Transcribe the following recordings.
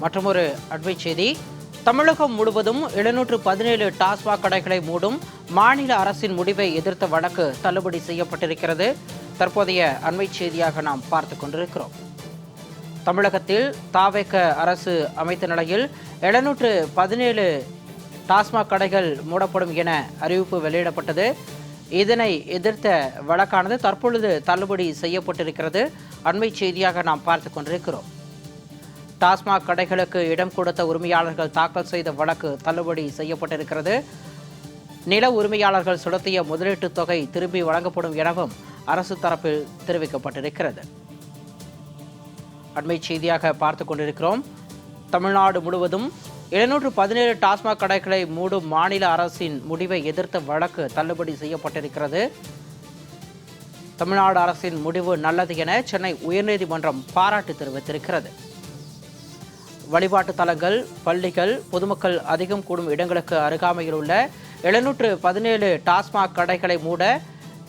மற்றொரு அண்மை செய்தி. தமிழகம் முழுவதும் 717 டாஸ்மாக் கடைகளை மூடும் மாநில அரசின் முடிவை எதிர்த்த வழக்கு தள்ளுபடி செய்யப்பட்டிருக்கிறது. தற்போதைய அண்மை செய்தியாக நாம் பார்த்துக் கொண்டிருக்கிறோம். தமிழகத்தில் தாவேக அரசு அமைத்த நிலையில் 717 டாஸ்மாக் கடைகள் மூடப்படும் என அறிவிப்பு வெளியிடப்பட்டது. இதனை எதிர்த்த வழக்கானது தற்பொழுது தள்ளுபடி செய்யப்பட்டிருக்கிறது. அண்மை செய்தியாக நாம் பார்த்துக் கொண்டிருக்கிறோம். டாஸ்மாக் கடைகளுக்கு இடம் கொடுத்த உரிமையாளர்கள் தாக்கல் செய்த வழக்கு தள்ளுபடி செய்யப்பட்டிருக்கிறது. நில உரிமையாளர்கள் செலுத்திய முதலீட்டு தொகை திரும்பி வழங்கப்படும் எனவும் அரசு தரப்பில் தெரிவிக்கப்பட்டிருக்கிறது. அண்மை செய்தியாக பார்த்துக் கொண்டிருக்கிறோம். தமிழ்நாடு முழுவதும் 717 டாஸ்மாக் கடைகளை மூடும் மாநில அரசின் முடிவை எதிர்த்த வழக்கு தள்ளுபடி செய்யப்பட்டிருக்கிறது. தமிழ்நாடு அரசின் முடிவு நல்லது என சென்னை உயர்நீதிமன்றம் பாராட்டு தெரிவித்திருக்கிறது. வழிபாட்டு தலங்கள், பள்ளிகள், பொதுமக்கள் அதிகம் கூடும் இடங்களுக்கு அருகாமையில் உள்ள 717 டாஸ்மாக் கடைகளை மூட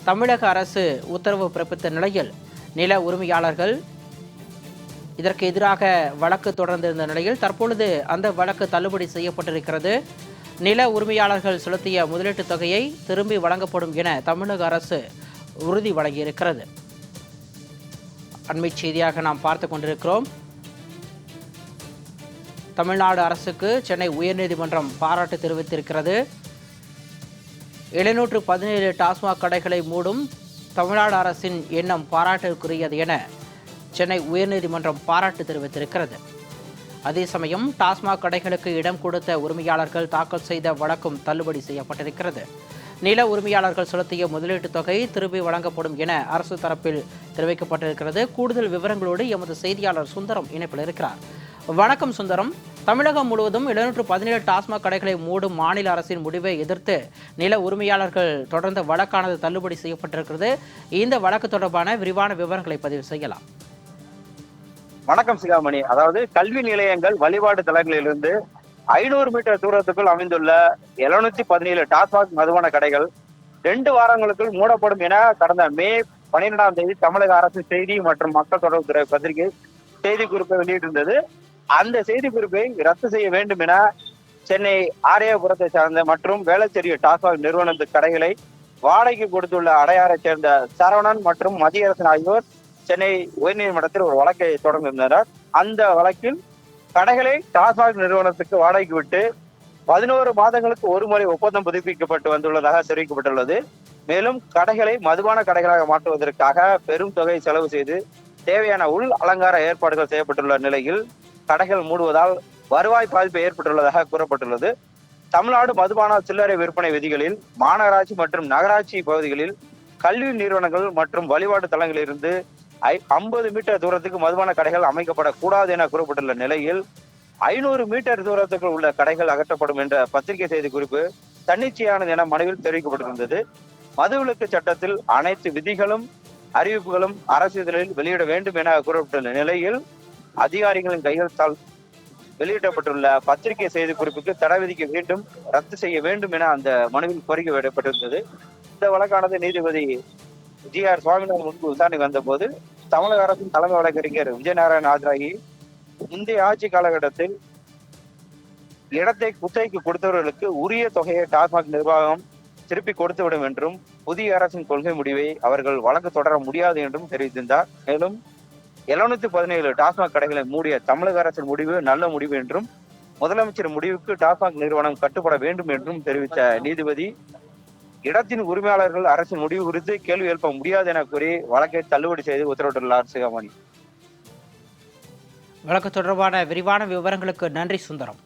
தமிழக அரசு உத்தரவு பிறப்பித்த நிலையில் நில உரிமையாளர்கள் இதற்கு எதிராக வழக்கு தொடர்ந்திருந்த நிலையில் தற்பொழுது அந்த வழக்கு தள்ளுபடி செய்யப்பட்டிருக்கிறது. நில உரிமையாளர்கள் செலுத்திய முதலீட்டு தொகையை திரும்பி வழங்கப்படும் என தமிழக அரசு உறுதி வழங்கியிருக்கிறது. அண்மை செய்தியாக நாம் பார்த்துக் கொண்டிருக்கிறோம். தமிழ்நாடு அரசுக்கு சென்னை உயர்நீதிமன்றம் பாராட்டு தெரிவித்திருக்கிறது. 717 டாஸ்மாக் கடைகளை மூடும் தமிழ்நாடு அரசின் எண்ணம் பாராட்டுக்குரியது என சென்னை உயர்நீதிமன்றம் பாராட்டு தெரிவித்திருக்கிறது. அதே சமயம் டாஸ்மாக் கடைகளுக்கு இடம் கொடுத்த உரிமையாளர்கள் தாக்கல் செய்த வழக்கும் தள்ளுபடி செய்யப்பட்டிருக்கிறது. நில உரிமையாளர்கள் செலுத்திய முதலீட்டு தொகை திரும்பி வழங்கப்படும் என அரசு தரப்பில் தெரிவிக்கப்பட்டிருக்கிறது. கூடுதல் விவரங்களோடு எமது செய்தியாளர் சுந்தரம் இணைப்பில் இருக்கிறார். வணக்கம் சுந்தரம். தமிழகம் முழுவதும் 717 டாஸ்மாக் கடைகளை மூடும் மாநில அரசின் முடிவை எதிர்த்து நில உரிமையாளர்கள் தொடர்ந்த வழக்கானது தள்ளுபடி செய்யப்பட்டிருக்கிறது. இந்த வழக்கு தொடர்பான விரிவான விவரங்களை பதிவு செய்யலாம். வணக்கம் சிகாமணி. அதாவது கல்வி நிலையங்கள், வழிபாடு தலங்களிலிருந்து 500 மீட்டர் தூரத்துக்குள் அமைந்துள்ள 717 டாஸ்மாக் மதுபான கடைகள் 2 வாரங்களுக்குள் மூடப்படும் என கடந்த மே 12ஆம் தேதி தமிழக அரசு செய்தி மற்றும் மக்கள் தொடர்புத்துறை பத்திரிகை செய்தி குறிப்பை வெளியிட்டிருந்தது. அந்த செய்தி குறிப்பை ரத்து செய்ய வேண்டும் என சென்னை ஆரியபுரத்தை சார்ந்த மற்றும் வேளச்சேரி டாஸ்மாக் நிறுவனத்து கடைகளை வாடகைக்கு கொடுத்துள்ள அடையாரை சேர்ந்த சரவணன் மற்றும் மதியரசன் ஆகியோர் சென்னை உயர்நீதிமன்றத்தில் ஒரு வழக்கை தொடர்ந்திருந்தனர். அந்த வழக்கில் கடைகளை டாஸ்மாக் நிறுவனத்துக்கு வாடகைக்கு விட்டு 11 மாதங்களுக்கு ஒரு முறை ஒப்பந்தம் புதுப்பிக்கப்பட்டு வந்துள்ளதாக தெரிவிக்கப்பட்டுள்ளது. மேலும் கடைகளை மதுபான கடைகளாக மாற்றுவதற்காக பெரும் தொகை செலவு செய்து தேவையான உள் அலங்கார ஏற்பாடுகள் செய்யப்பட்டுள்ள நிலையில் கடைகள் மூடுவதால் வருவாய் பாதிப்பு ஏற்பட்டுள்ளதாக கூறப்பட்டுள்ளது. தமிழ்நாடு மதுபான சில்லறை விற்பனை விதிகளில் மாநகராட்சி மற்றும் நகராட்சி பகுதிகளில் கல்வி நிறுவனங்கள் மற்றும் வழிபாட்டு தலங்களிலிருந்து 50 மீட்டர் தூரத்துக்கு மதுபான கடைகள் அமைக்கப்படக்கூடாது என கூறப்பட்டுள்ள நிலையில் 500 மீட்டர் தூரத்துக்கு உள்ள கடைகள் அகற்றப்படும் என்ற பத்திரிகை செய்தி குறிப்பு தன்னிச்சையானது என மனுவில் தெரிவிக்கப்பட்டிருந்தது. மதுவிலக்கு சட்டத்தில் அனைத்து விதிகளும் அறிவிப்புகளும் அரசிதழில் வெளியிட வேண்டும் என கூறப்பட்டுள்ள நிலையில் அதிகாரிகளின் கையெழுத்தால் வெளியிடப்பட்டுள்ள பத்திரிகை செய்தி குறிப்புக்கு தடை விதிக்க வேண்டும், ரத்து செய்ய வேண்டும் என அந்த மனுவில் கோரிக்கை விடப்பட்டிருந்தது. இந்த வழக்கானது நீதிபதி GR சுவாமிநாதன் முன்பு விசாரணை வந்தபோது தமிழக அரசின் தலைமை வழக்கறிஞர் விஜயநாராயணன் ஆஜராகி முந்தைய ஆட்சி காலகட்டத்தில் இடத்தை குத்தகைக்கு கொடுத்தவர்களுக்கு உரிய தொகையை டாஸ்மாக் நிர்வாகம் திருப்பி கொடுத்துவிடும் என்றும் புதிய அரசின் கொள்கை முடிவை அவர்கள் வழக்கு தொடர முடியாது என்றும் தெரிவித்திருந்தார். மேலும் 717 டாஸ்மாக் கடைகளை மூடிய தமிழக அரசின் முடிவு நல்ல முடிவு என்றும் முதலமைச்சர் முடிவுக்கு டாஸ்மாக் நிறுவனம் கட்டுப்பட வேண்டும் என்றும் தெரிவித்த நீதிபதி இடத்தின் உரிமையாளர்கள் அரசின் முடிவு குறித்து கேள்வி எழுப்ப முடியாது என கூறி வழக்கை தள்ளுபடி செய்து உத்தரவிட்டுள்ளார் சிகாமணி. வழக்கு தொடர்பான விரிவான விவரங்களுக்கு நன்றி சுந்தரம்.